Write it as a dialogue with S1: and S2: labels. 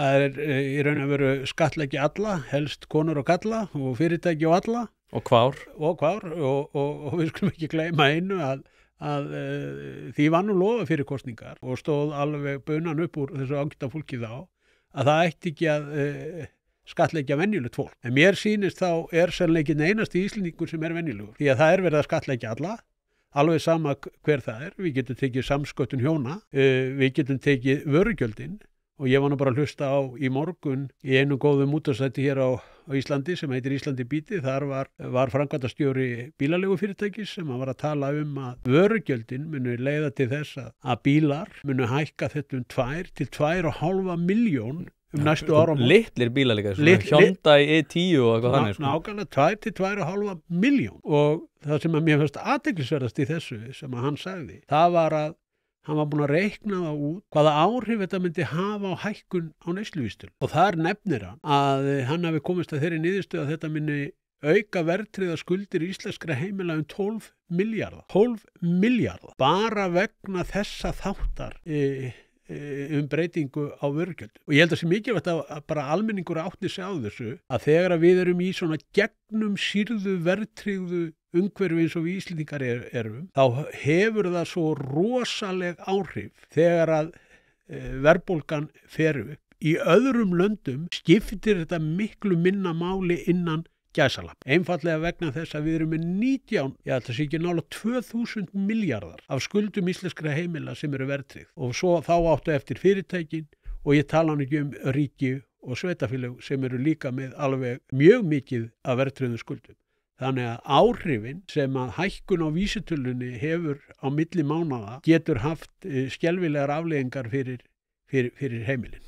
S1: Það í raun og veru skattleggja alla, helst konur og kalla og fyrirtæki og alla.
S2: Og hvár.
S1: Og við skulum ekki gleyma einu að því var nú lofa fyrir kosningar og stóð alveg bunan upp úr þessu ágæta fólki þá að það ætti ekki að skattleggja venjulegt fólk. En mér sýnist þá sennilega einasti Íslendingur sem venjulegur. Því að það verið að skattleggja alla, alveg sama hver það Við getum tekið samsköttun hjóna, við getum tekið vörugjöldin og ég var nú bara að hlusta á í morgun í einu góðum útvarpsþætti hér á Íslandi sem heitir Íslandi Bíti. Þar var framkvæmdastjóri bílaleigufyrirtækis sem var að tala að vörugjöldin munu leiða til þess að bílar munu hækka þetta 2 til 2,5 milljón næstu árum.
S2: Litlir bílar líka, Hyundai i10 og eitthvað þannig.
S1: Nákvæmlega 2 til 2,5 milljón. Og það sem að mér fannst athyglisverðast í þessu sem að hann sagði, það var að hann var búinn að reikna það út hvaða áhrif þetta myndi hafa á hækkun á neysluvísitölu. Og þar nefnir hann að hann hafi komist að þeirri niðurstöðu að þetta myndi auka verðtryggðar skuldir íslenskra heimila 12 milljarða. 12 milljarða. Bara vegna þessa þáttar breytingu á vörugjöld. Og ég held að sé mikilvægt að bara almenningur átti sig á þessu að þegar við erum í svona gegnum sýrðu verðtryggðu umhverfi eins og við Íslendingar erum, þá hefur það svo rosaleg áhrif þegar að verðbólgan fer upp. Í öðrum löndum skiptir þetta miklu minna máli innan gæsalappa. Einfallega vegna þess að við erum með 19, það sé ekki nálega 2000 milljarðar af skuldum íslenskra heimila sem eru verðtryggð. Og svo þá áttu eftir fyrirtækin og ég tala nú ekki ríki og sveitarfélög sem eru líka með alveg mjög mikið af verðtryggðum skuldum. Þannig að áhrifin sem að hækkun á vísitölunni hefur á milli mánaða getur haft skelfilegar afleiðingar fyrir heimilin.